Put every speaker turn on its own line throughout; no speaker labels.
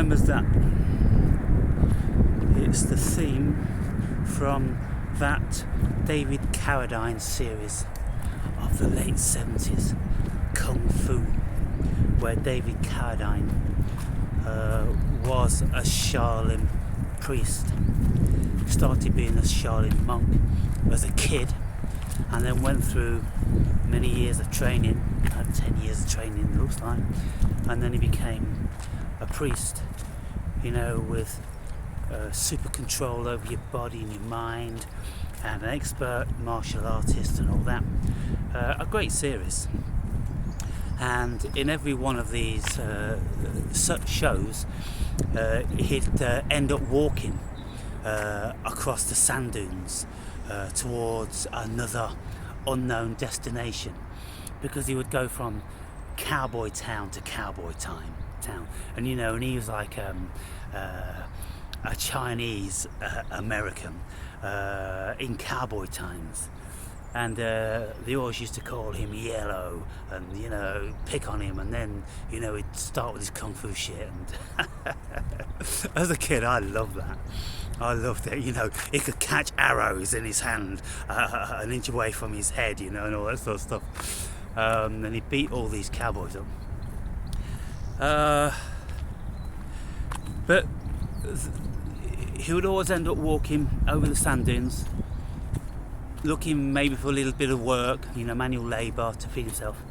remembers that? It's the theme from that David Carradine series of the late 70s, Kung Fu, where David Carradine was a Shaolin priest. Started being a Shaolin monk as a kid, and then went through many years of training, 10 years of training it looks like, and then he became a priest, with super control over your body and your mind, and an expert martial artist and all that. A great series. And in every one of these such shows, he'd end up walking across the sand dunes towards another unknown destination, because he would go from cowboy town to cowboy town, and and he was like a Chinese American in cowboy times, and they always used to call him Yellow and pick on him, and then he'd start with his kung fu shit, and as a kid I loved that. I loved it. He could catch arrows in his hand an inch away from his head, and all that sort of stuff. And he beat all these cowboys up. But he would always end up walking over the sand dunes, looking maybe for a little bit of work, manual labour to feed himself.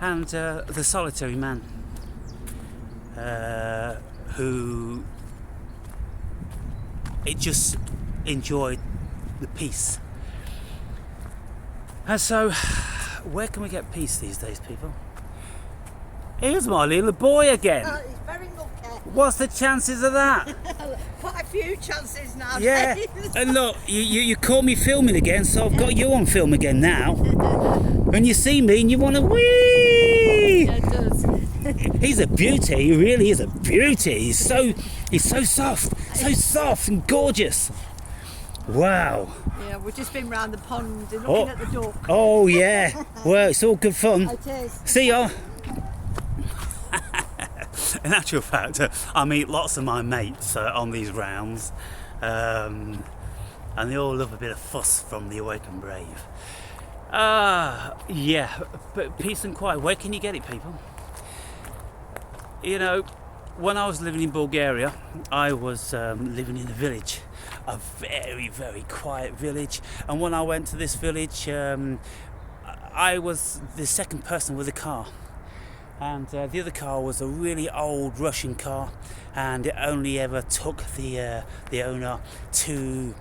And the solitary man who just enjoyed the peace. And so, where can we get peace these days, people? Here's my little boy again.
He's very lucky.
What's the chances of that?
Quite a few chances now.
Yeah. And look, you caught me filming again, so I've got you on film again now. When you see me and you want to wee.
Yeah, it does.
He's a beauty. He really is a beauty. He's so soft and gorgeous. Wow.
Yeah, we've just been round the pond and looking at the duck.
Oh yeah. Well, it's all good fun.
It is.
See ya. In actual fact, I meet lots of my mates on these rounds, and they all love a bit of fuss from the awake and brave. Yeah, but peace and quiet, where can you get it, people? When I was living in Bulgaria, I was living in a village, a very, very quiet village, and when I went to this village, I was the second person with a car. And the other car was a really old Russian car, and it only ever took the owner to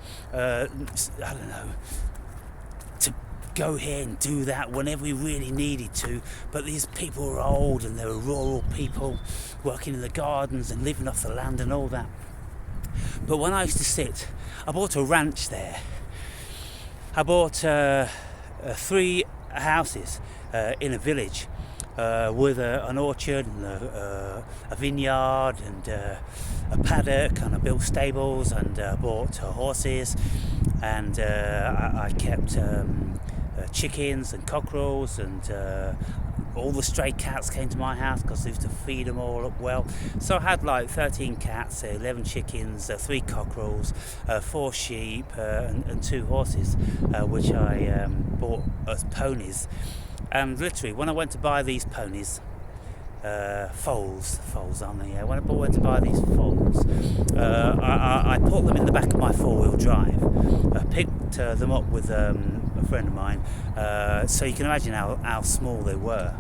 to go here and do that whenever he really needed to. But these people were old, and they were rural people working in the gardens and living off the land and all that. But when I used to sit, I bought a ranch there. I bought 3 houses in a village. With an orchard and a vineyard and a paddock, and I built stables and bought horses, and I kept chickens and cockerels, and all the stray cats came to my house because I used to feed them all up well. So I had like 13 cats, 11 chickens, 3 cockerels, 4 sheep and 2 horses, which I bought as ponies. And literally, when I went to buy these ponies, foals aren't they? Yeah. When I went to buy these foals, I put them in the back of my 4-wheel drive. I picked them up with a friend of mine, so you can imagine how small they were.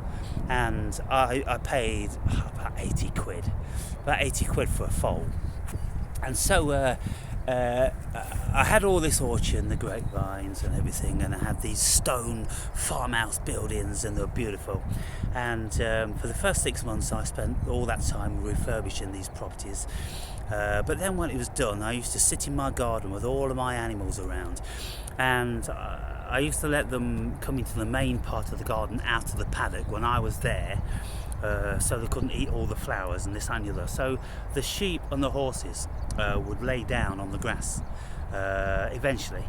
And I paid about 80 quid for a foal. And so I had all this orchard and the grapevines and everything, and I had these stone farmhouse buildings, and they were beautiful. And for the first 6 months I spent all that time refurbishing these properties, but then when it was done, I used to sit in my garden with all of my animals around, and I used to let them come into the main part of the garden out of the paddock when I was there, so they couldn't eat all the flowers and this and the other. So the sheep and the horses would lay down on the grass eventually,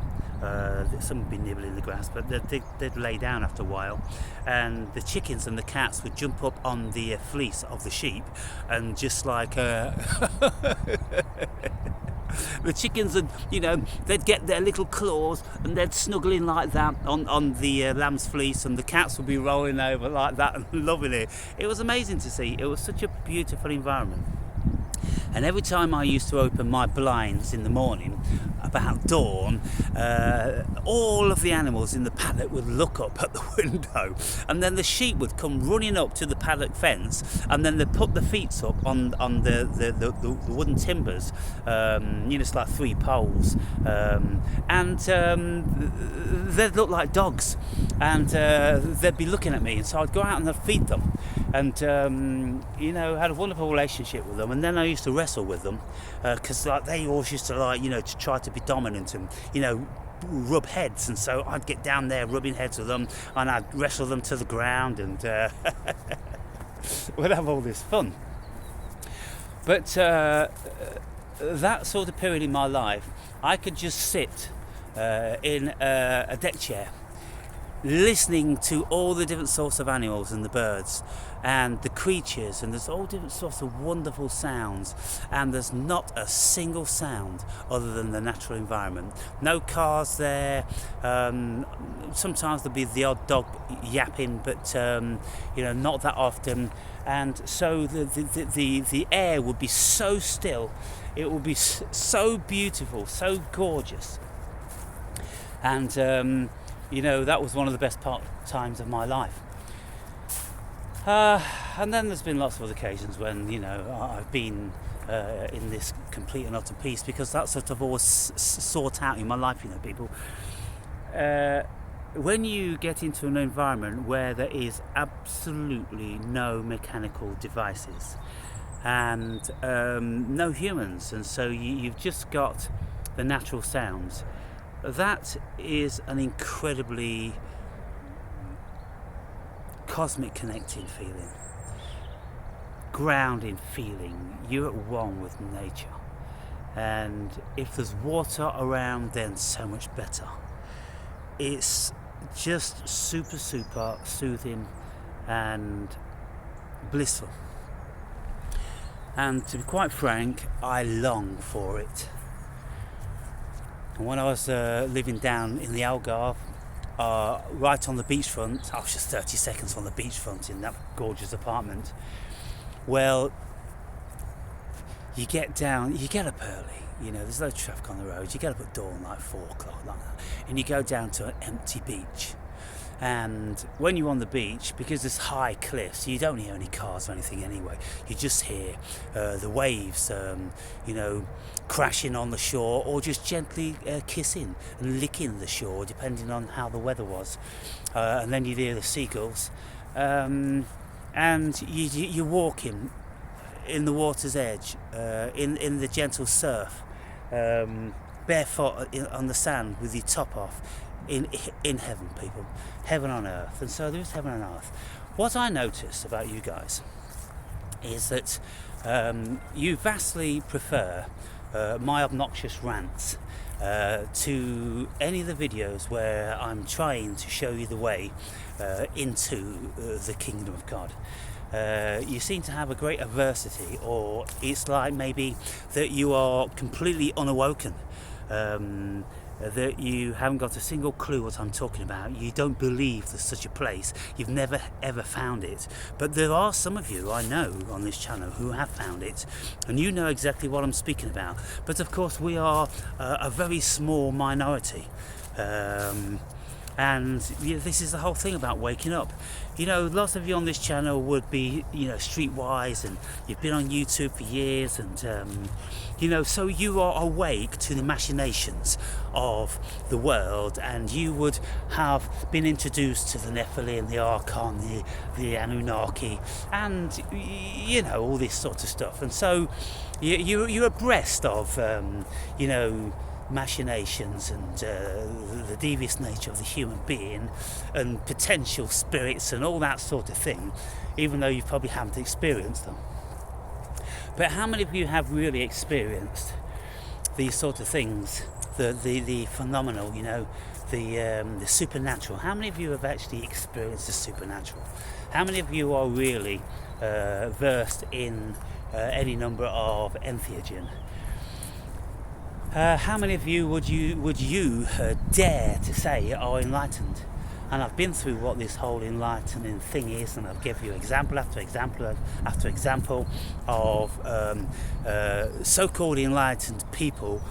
Some would be nibbling the grass, but they'd lay down after a while, and the chickens and the cats would jump up on the fleece of the sheep, and just like the chickens would, they'd get their little claws and they'd snuggle in like that on the lamb's fleece, and the cats would be rolling over like that and loving it. It was amazing to see. It was such a beautiful environment. And every time I used to open my blinds in the morning, about dawn, all of the animals in the paddock would look up at the window, and then the sheep would come running up to the paddock fence, and then they'd put their feet up on the wooden timbers, it's like 3 poles, and they'd look like dogs, and they'd be looking at me, and so I'd go out and I'd feed them, and had a wonderful relationship with them. And then I used to wrestle with them, because they always used to to try to be dominant and rub heads, and so I'd get down there rubbing heads with them, and I'd wrestle them to the ground, and we'd have all this fun. But that sort of period in my life, I could just sit in a deck chair, listening to all the different sorts of animals and the birds and the creatures, and there's all different sorts of wonderful sounds, and there's not a single sound other than the natural environment. No cars there. Sometimes there'll be the odd dog yapping, but not that often. And so the air would be so still, it would be so beautiful, so gorgeous, and that was one of the best times of my life. And then there's been lots of other occasions when, I've been in this complete and utter peace, because that's sort of always sought out in my life, people. When you get into an environment where there is absolutely no mechanical devices and no humans, and so you've just got the natural sounds, that is an incredibly cosmic connecting feeling, grounding feeling. You're at one with nature, and if there's water around, then so much better. It's just super soothing and blissful, and to be quite frank, I long for it. And when I was living down in the Algarve, right on the beachfront, I was just 30 seconds on the beachfront in that gorgeous apartment. Well, you get up early, there's no traffic on the road, you get up at dawn like 4 o'clock like that, and you go down to an empty beach. And when you're on the beach, because there's high cliffs, you don't hear any cars or anything anyway. You just hear the waves, crashing on the shore, or just gently kissing and licking the shore, depending on how the weather was. And then you'd hear the seagulls, and you're walking in the water's edge, in the gentle surf, barefoot on the sand with your top off. In heaven, people, heaven on earth. And so there's heaven on earth. What I notice about you guys is that you vastly prefer my obnoxious rants to any of the videos where I'm trying to show you the way into the kingdom of God. You seem to have a great aversity, or it's like maybe that you are completely unawoken, that you haven't got a single clue what I'm talking about. You don't believe there's such a place. You've never ever found it. But there are some of you I know on this channel who have found it, and you know exactly what I'm speaking about. But of course we are a very small minority. And this is the whole thing about waking up. Lots of you on this channel would be, streetwise, and you've been on YouTube for years, and so you are awake to the machinations of the world, and you would have been introduced to the Nephilim, the Archon, the Anunnaki, and all this sort of stuff. And so you're abreast of machinations and the devious nature of the human being and potential spirits and all that sort of thing, even though you probably haven't experienced them. But how many of you have really experienced these sort of things the phenomenal, the supernatural. How many of you have actually experienced the supernatural? How many of you are really versed in any number of entheogen? How many of you would you dare to say are enlightened? And I've been through what this whole enlightening thing is, and I've given you example after example after example of so-called enlightened people.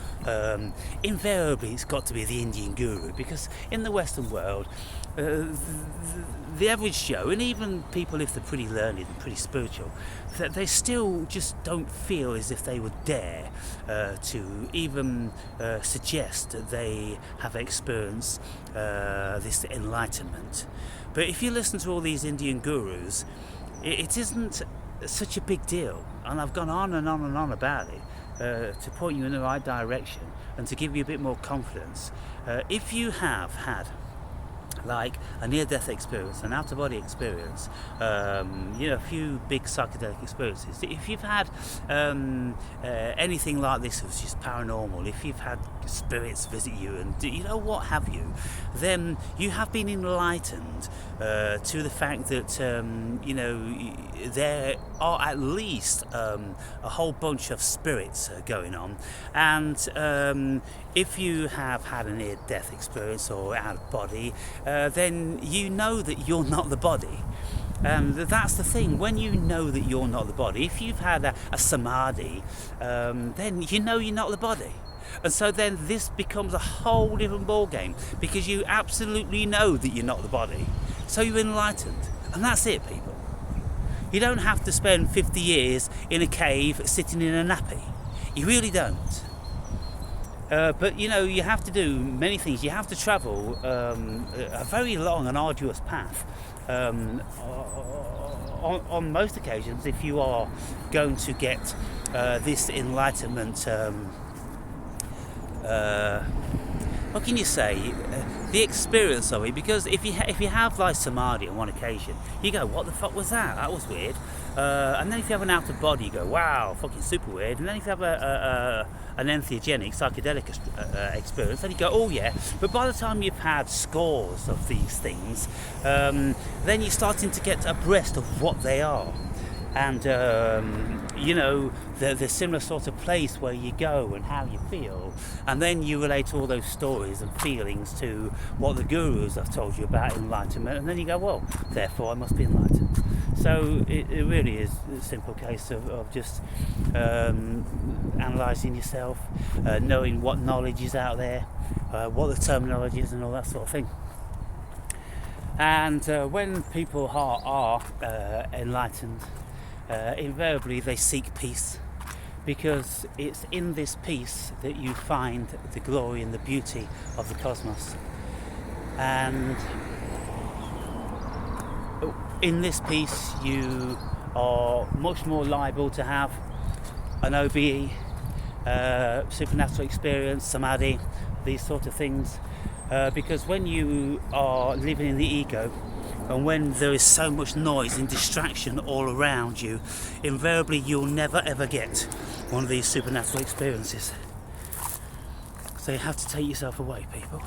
Invariably, it's got to be the Indian guru, because in the Western world, the average Joe, and even people if they're pretty learned and pretty spiritual, that they still just don't feel as if they would dare to even suggest that they have experienced this enlightenment. But if you listen to all these Indian gurus, it isn't such a big deal, and I've gone on and on and on about it to point you in the right direction and to give you a bit more confidence. If you have had like a near-death experience, an out-of-body experience, a few big psychedelic experiences. If you've had anything like this, which is paranormal, if you've had spirits visit you and what have you, then you have been enlightened to the fact that there are at least a whole bunch of spirits going on, and if you have had a near-death experience or out-of-body, then you know that you're not the body. And that's the thing, when you know that you're not the body, if you've had a samadhi, then you know you're not the body. And so then this becomes a whole different ball game, because you absolutely know that you're not the body. So you're enlightened. And that's it, people. You don't have to spend 50 years in a cave sitting in a nappy. You really don't. But you have to do many things. You have to travel a very long and arduous path on most occasions if you are going to get this enlightenment. What can you say? The experience of it, because if you have like samadhi on one occasion, you go, what the fuck was that? That was weird. And then if you have an out of body, you go, wow, fucking super weird. And then if you have an entheogenic psychedelic experience, then you go, oh yeah. But by the time you've had scores of these things, then you're starting to get abreast of what they are. And the similar sort of place where you go and how you feel, and then you relate all those stories and feelings to what the gurus have told you about enlightenment, and then you go, well, therefore I must be enlightened. So it really is a simple case of just analysing yourself, knowing what knowledge is out there, what the terminology is and all that sort of thing. And when people are enlightened, invariably they seek peace, because it's in this peace that you find the glory and the beauty of the cosmos. And in this peace you are much more liable to have an OBE, supernatural experience, samadhi, these sort of things, because when you are living in the ego, and when there is so much noise and distraction all around you, invariably you'll never ever get one of these supernatural experiences. So you have to take yourself away, people.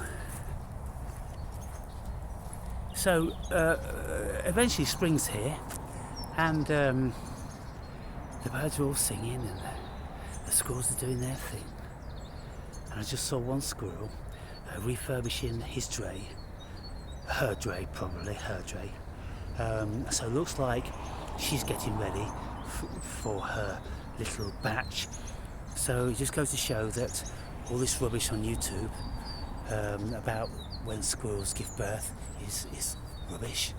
So eventually spring's here, and the birds are all singing and the squirrels are doing their thing. And I just saw one squirrel refurbishing his dray. Her dray. So it looks like she's getting ready for her little batch. So it just goes to show that all this rubbish on YouTube about when squirrels give birth is rubbish.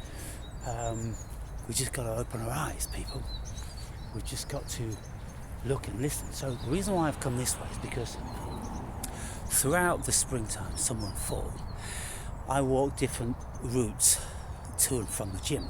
We just got to open our eyes, people. We've just got to look and listen. So the reason why I've come this way is because throughout the springtime, summer and fall, I walk different routes to and from the gym,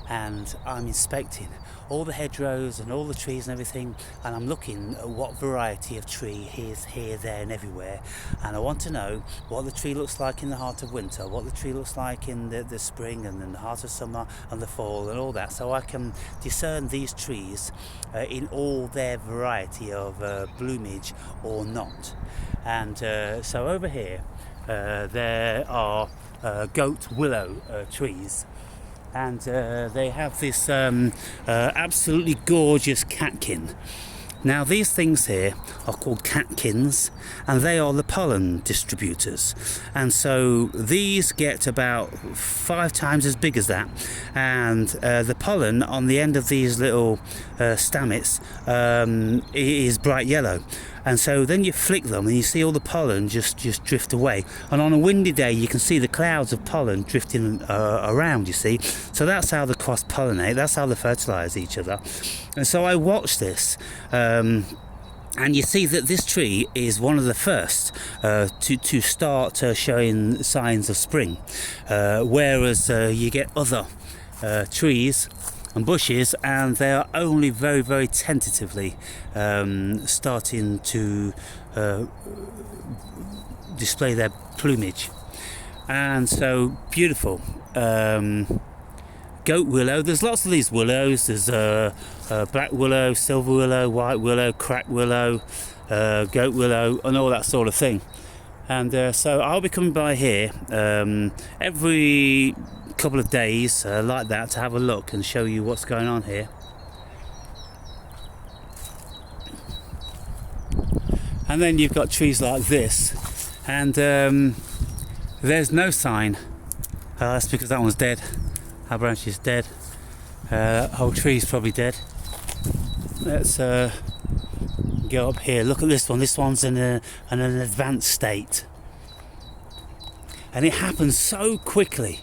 and I'm inspecting all the hedgerows and all the trees and everything, and I'm looking at what variety of tree is here, there and everywhere, and I want to know what the tree looks like in the heart of winter, what the tree looks like in the spring and in the heart of summer and the fall and all that, so I can discern these trees in all their variety of bloomage or not. And so over here there are goat willow trees, and they have this absolutely gorgeous catkin. Now these things here are called catkins, and they are the pollen distributors, and so these get about 5 times as big as that, and the pollen on the end of these little stamets is bright yellow. And so then you flick them and you see all the pollen just drift away. And on a windy day you can see the clouds of pollen drifting around, you see. So that's how they cross-pollinate, that's how they fertilise each other. And so I watched this, and you see that this tree is one of the first to start showing signs of spring. Whereas you get other trees and bushes, and they are only very, very tentatively starting to display their plumage. And so beautiful. Goat willow, there's lots of these willows. There's black willow, silver willow, white willow, crack willow, goat willow, and all that sort of thing. And so I'll be coming by here every couple of days like that to have a look and show you what's going on here. And then you've got trees like this, and there's no sign. That's because that one's dead. That branch is dead. That whole tree's probably dead. Let's go up here. Look at this one. This one's in an advanced state, and it happens so quickly.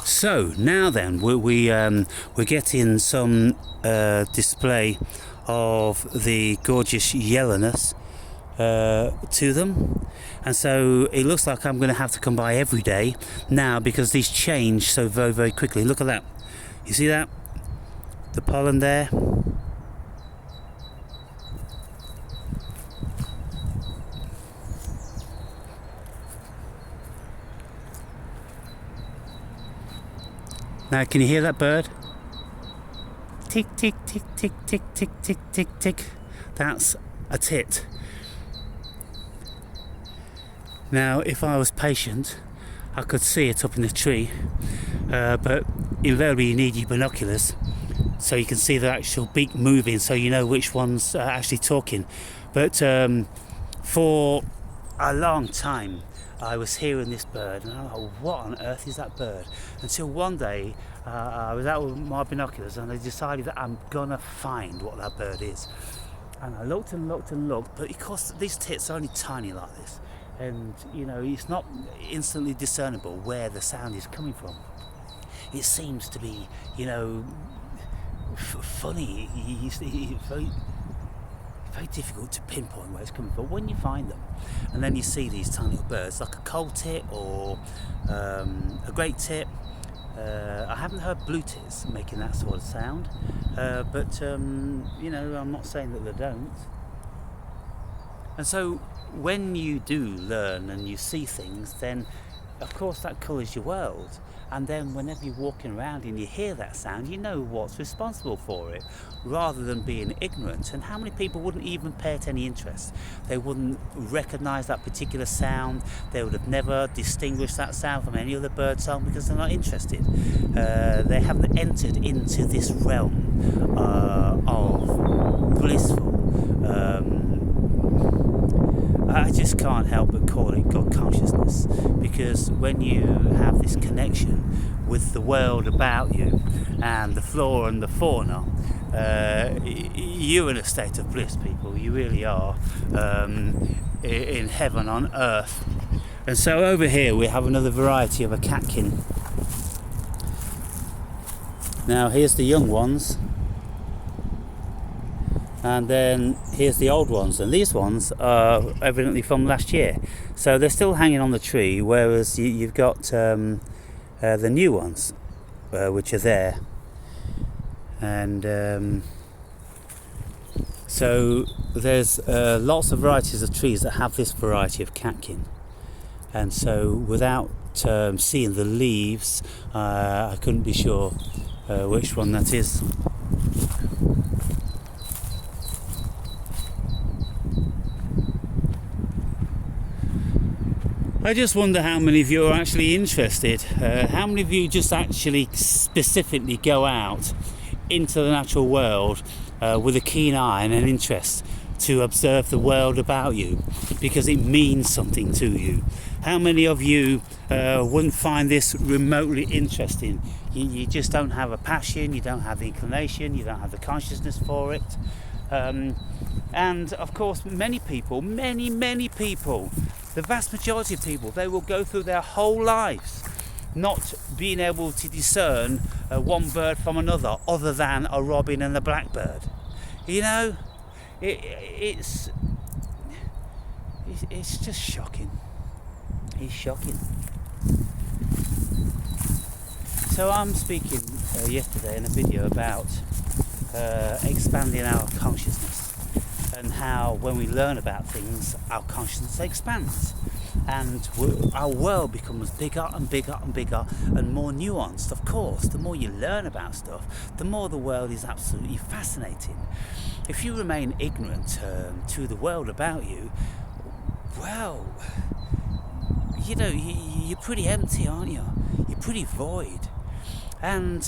So now then we're getting some display of the gorgeous yellowness to them, and so it looks like I'm going to have to come by every day now because these change so very, very quickly. Look at that. You see that? The pollen there. Now can you hear that bird? Tick, tick, tick, tick, tick, tick, tick, tick, tick. That's a tit. Now if I was patient I could see it up in the tree, but invariably you need your binoculars so you can see the actual beak moving, so you know which one's actually talking. But for a long time I was hearing this bird, and I thought, what on earth is that bird? Until one day I was out with my binoculars and I decided that I'm gonna find what that bird is. And I looked and looked and looked, but of course these tits are only tiny like this, and you know it's not instantly discernible where the sound is coming from. It seems to be, you know, funny. It's very difficult to pinpoint where it's coming from. When you find them, and then you see these tiny little birds like a coal tit or a great tit. I haven't heard blue tits making that sort of sound, but you know, I'm not saying that they don't. And so when you do learn and you see things, then of course that colours your world. And then whenever you're walking around and you hear that sound, you know what's responsible for it, rather than being ignorant. And how many people wouldn't even pay it any interest? They wouldn't recognise that particular sound. They would have never distinguished that sound from any other bird song because they're not interested. They haven't entered into this realm of blissful. I just can't help but call it God consciousness, because when you have this connection with the world about you and the flora and the fauna, you're in a state of bliss, people. You really are in heaven on earth. And so over here we have another variety of a catkin. Now here's the young ones, and then here's the old ones, and these ones are evidently from last year, so they're still hanging on the tree, whereas you've got the new ones. which are there. And so there's lots of varieties of trees that have this variety of catkin. And so without seeing the leaves, I couldn't be sure which one that is. I just wonder how many of you are actually interested. How many of you just actually specifically go out into the natural world with a keen eye and an interest to observe the world about you because it means something to you? How many of you wouldn't find this remotely interesting? You just don't have a passion, you don't have the inclination, you don't have the consciousness for it. And of course, many people, many people, the vast majority of people, they will go through their whole lives not being able to discern one bird from another other than a robin and a blackbird. You know, it's just shocking. It's shocking. So I'm speaking yesterday in a video about expanding our consciousness and how when we learn about things, our consciousness expands and our world becomes bigger and bigger and bigger and more nuanced. Of course, the more you learn about stuff, the more the world is absolutely fascinating. If you remain ignorant to the world about you, well, you know, you're pretty empty, aren't you? You're pretty void. And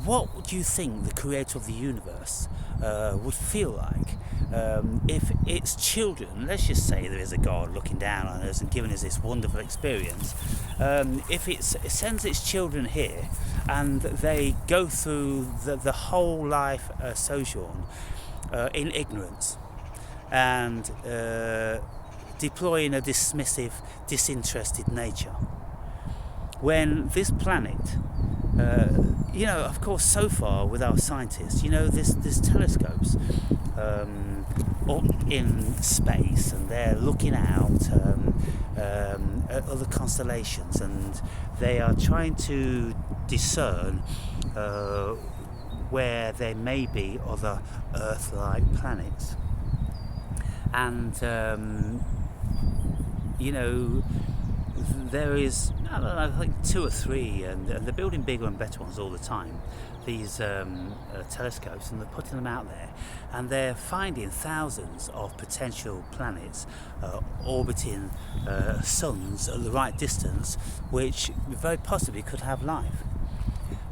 what do you think the creator of the universe would feel like if its children, let's just say there is a God looking down on us and giving us this wonderful experience, if it sends its children here and they go through the whole life sojourn in ignorance and deploying a dismissive, disinterested nature, when this planet, you know, of course, so far with our scientists, you know, there's telescopes up in space, and they're looking out at other constellations, and they are trying to discern where there may be other Earth-like planets. And you know, there is, I don't know, I think 2 or 3, and they're building bigger and better ones all the time, these telescopes, and they're putting them out there, and they're finding thousands of potential planets orbiting suns at the right distance, which very possibly could have life.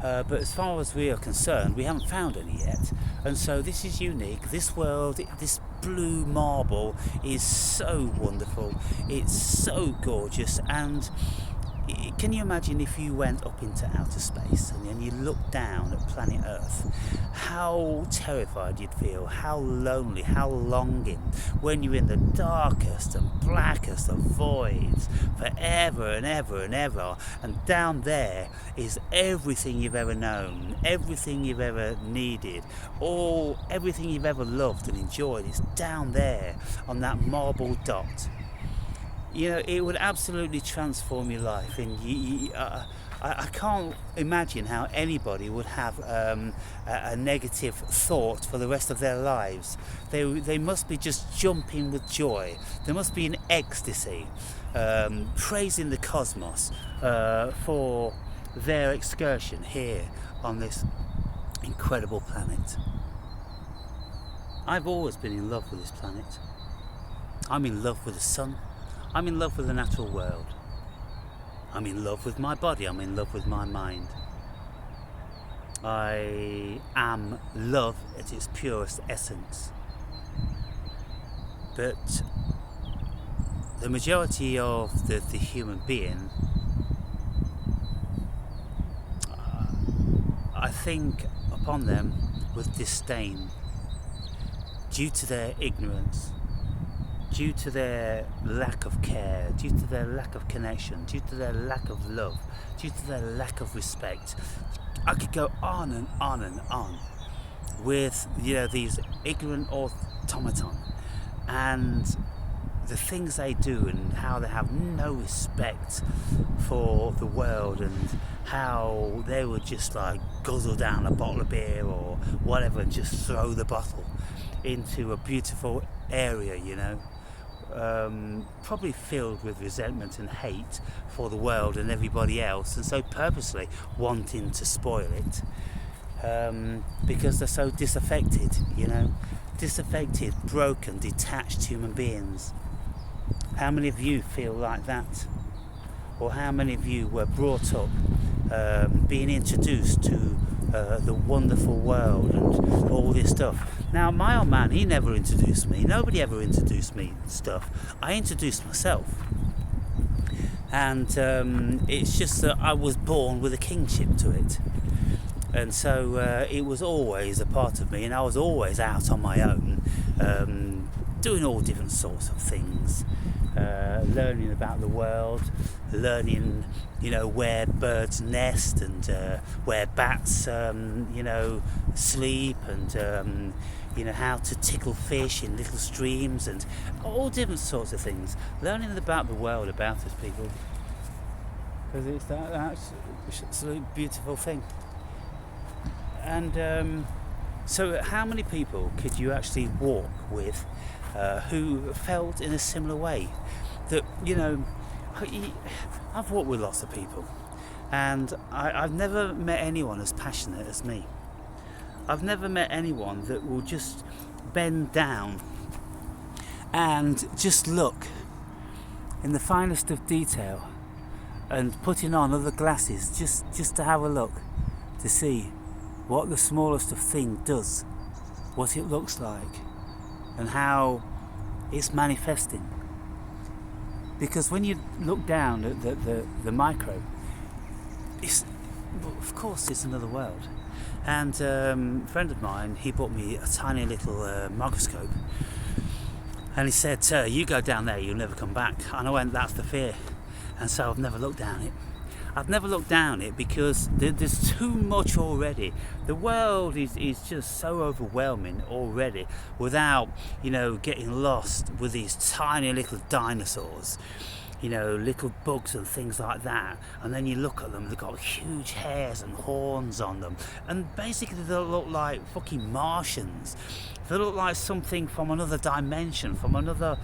But as far as we are concerned, we haven't found any yet, and so this is unique. This world, this blue marble, is so wonderful, it's so gorgeous. And can you imagine if you went up into outer space and then you looked down at planet Earth, how terrified you'd feel, how lonely, how longing, when you're in the darkest and blackest of voids forever and ever and ever, and down there is everything you've ever known, everything you've ever needed, everything you've ever loved and enjoyed. It's down there on that marble dot. You know, it would absolutely transform your life, and I can't imagine how anybody would have a negative thought for the rest of their lives. They must be just jumping with joy. There must be an ecstasy, praising the cosmos for their excursion here on this incredible planet. I've always been in love with this planet. I'm in love with the sun. I'm in love with the natural world. I'm in love with my body. I'm in love with my mind. I am love at its purest essence. But the majority of the human being, I think upon them with disdain due to their ignorance, due to their lack of care, due to their lack of connection, due to their lack of love, due to their lack of respect. I could go on and on and on with, you know, these ignorant automaton, and the things they do and how they have no respect for the world, and how they would just like guzzle down a bottle of beer or whatever and just throw the bottle into a beautiful area, probably filled with resentment and hate for the world and everybody else, and so purposely wanting to spoil it, because they're so disaffected, disaffected, broken, detached human beings. How many of you feel like that? Or how many of you were brought up being introduced to the wonderful world and all this stuff? Now, my old man, he never introduced me. Nobody ever introduced me stuff. I introduced myself. And it's just that I was born with a kingship to it. And so it was always a part of me, and I was always out on my own, doing all different sorts of things, learning about the world, learning, where birds nest and where bats, sleep, and how to tickle fish in little streams, and all different sorts of things. Learning about the world about us, people, because it's that's absolute beautiful thing. And so how many people could you actually walk with who felt in a similar way? That, I've walked with lots of people, and I've never met anyone as passionate as me. I've never met anyone that will just bend down and just look in the finest of detail and putting on other glasses just to have a look to see what the smallest of thing does, what it looks like, and how it's manifesting. Because when you look down at the micro, of course it's another world. And a friend of mine, he bought me a tiny little microscope, and he said, you go down there, you'll never come back. And I went, that's the fear. And so I've never looked down it. I've never looked down it because there's too much already. The world is just so overwhelming already, without, getting lost with these tiny little dinosaurs, little bugs and things like that. And then you look at them, they've got huge hairs and horns on them. And basically they look like fucking Martians. They look like something from another dimension, from another,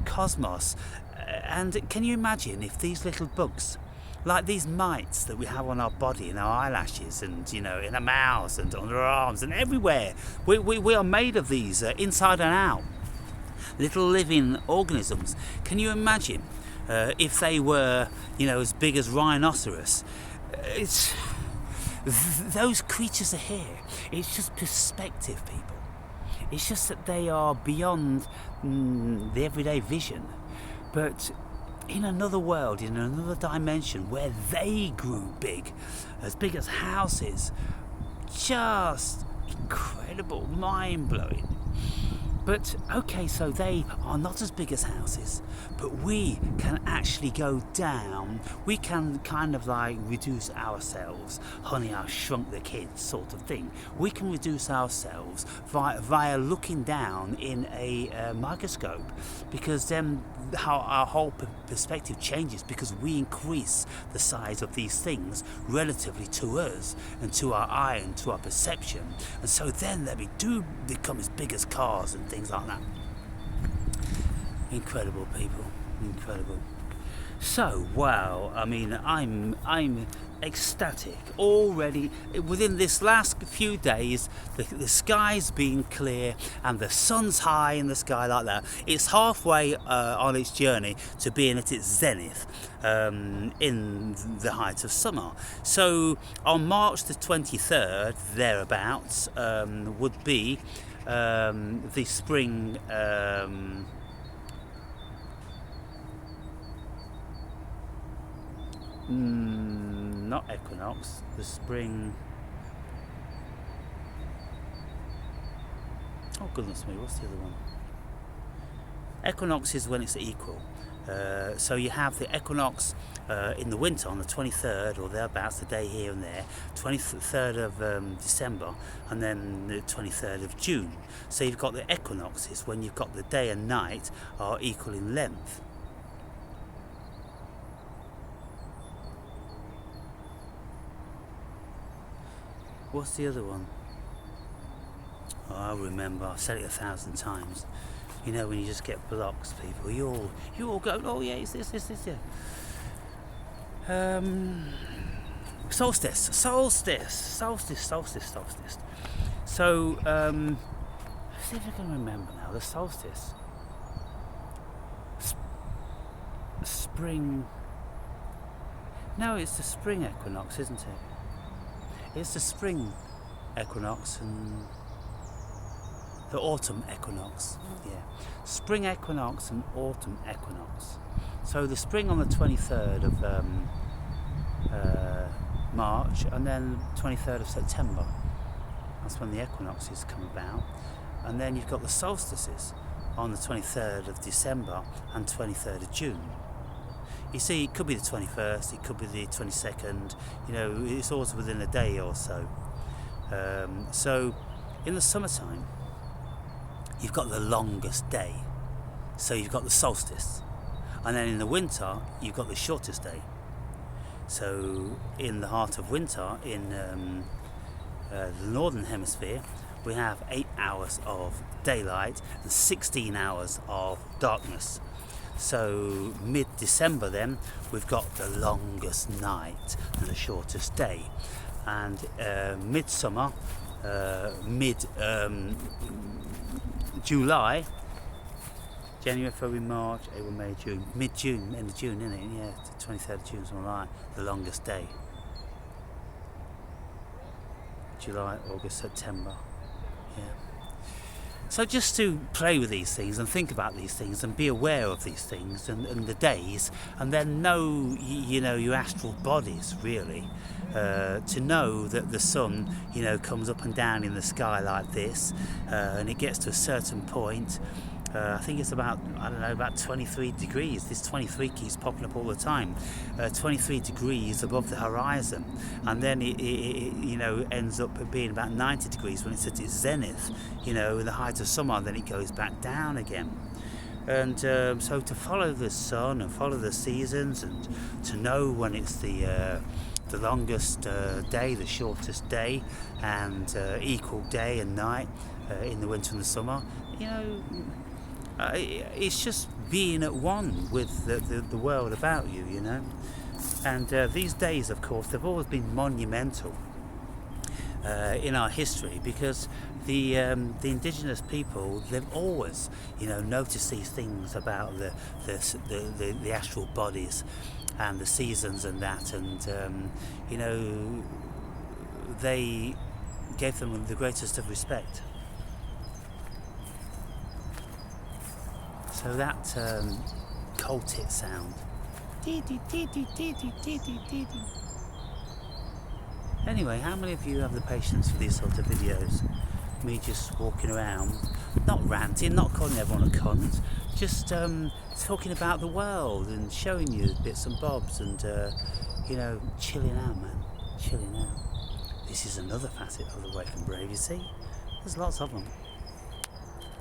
cosmos. And can you imagine if these little bugs, like these mites that we have on our body, in our eyelashes, and in our mouths and on our arms and everywhere, we are made of these inside and out, little living organisms. Can you imagine if they were, as big as rhinoceros? It's those creatures are here. It's just perspective, people. It's just that they are beyond the everyday vision, but in another world, in another dimension, where they grew big as houses. Just incredible, mind-blowing. But okay, so they are not as big as houses, but we can actually go down. We can kind of like reduce ourselves. Honey, I Shrunk the Kids sort of thing. We can reduce ourselves via looking down in a microscope, because then our whole perspective changes, because we increase the size of these things relatively to us and to our eye and to our perception. And so then they do become as big as cars and things like that. Incredible, people, incredible. So, wow, I mean, I'm ecstatic already. Within this last few days, the sky's been clear and the sun's high in the sky like that. It's halfway on its journey to being at its zenith in the height of summer. So on March the 23rd, thereabouts, would be the spring not equinox, the spring. Oh goodness me, what's the other one? Equinox is when it's equal. So you have the equinox in the winter on the 23rd or thereabouts, the day here and there, 23rd of December, and then the 23rd of June. So you've got the equinoxes when you've got the day and night are equal in length. What's the other one? Oh, I remember, I've said it 1,000 times. You know, when you just get blocks, people, you all go, oh yeah, it's this, yeah. Solstice. So, let's see if I can remember now, the solstice. Spring. No, it's the spring equinox, isn't it? It's the spring equinox and the autumn equinox, yeah. Spring equinox and autumn equinox. So the spring on the 23rd of March, and then 23rd of September. That's when the equinoxes come about. And then you've got the solstices on the 23rd of December and 23rd of June. You see, it could be the 21st, it could be the 22nd, you know, it's always within a day or so. So in the summertime, you've got the longest day, so you've got the solstice, and then in the winter you've got the shortest day. So in the heart of winter in the northern hemisphere, we have 8 hours of daylight and 16 hours of darkness. So mid-December then we've got the longest night and the shortest day, and midsummer, July, January, February, March, April, May, June, mid-June, end of June, isn't it? Yeah, the 23rd of June, something like that, the longest day. July, August, September, yeah. So just to play with these things and think about these things and be aware of these things and the days, and then know, you know, your astral bodies, really. To know that the sun, you know, comes up and down in the sky like this, and it gets to a certain point. I think it's about, I don't know, about 23 degrees. This 23 keeps popping up all the time. 23 degrees above the horizon, and then it you know, ends up being about 90 degrees when it's at its zenith, you know, in the height of summer. Then it goes back down again. And so to follow the sun and follow the seasons, and to know when it's the longest day, the shortest day, and equal day and night in the winter and the summer, you know, it's just being at one with the world about you, you know. And these days, of course, they've always been monumental in our history, because the indigenous people, they've always, you know, noticed these things about the astral bodies and the seasons and that, and you know, they gave them the greatest of respect. So that cold tit sound. Anyway, how many of you have the patience for these sort of videos? Me just walking around, not ranting, not calling everyone a cunt, just talking about the world and showing you bits and bobs, and you know, chilling out, man, chilling out. This is another facet of the Wake and Brave, you see. There's lots of them.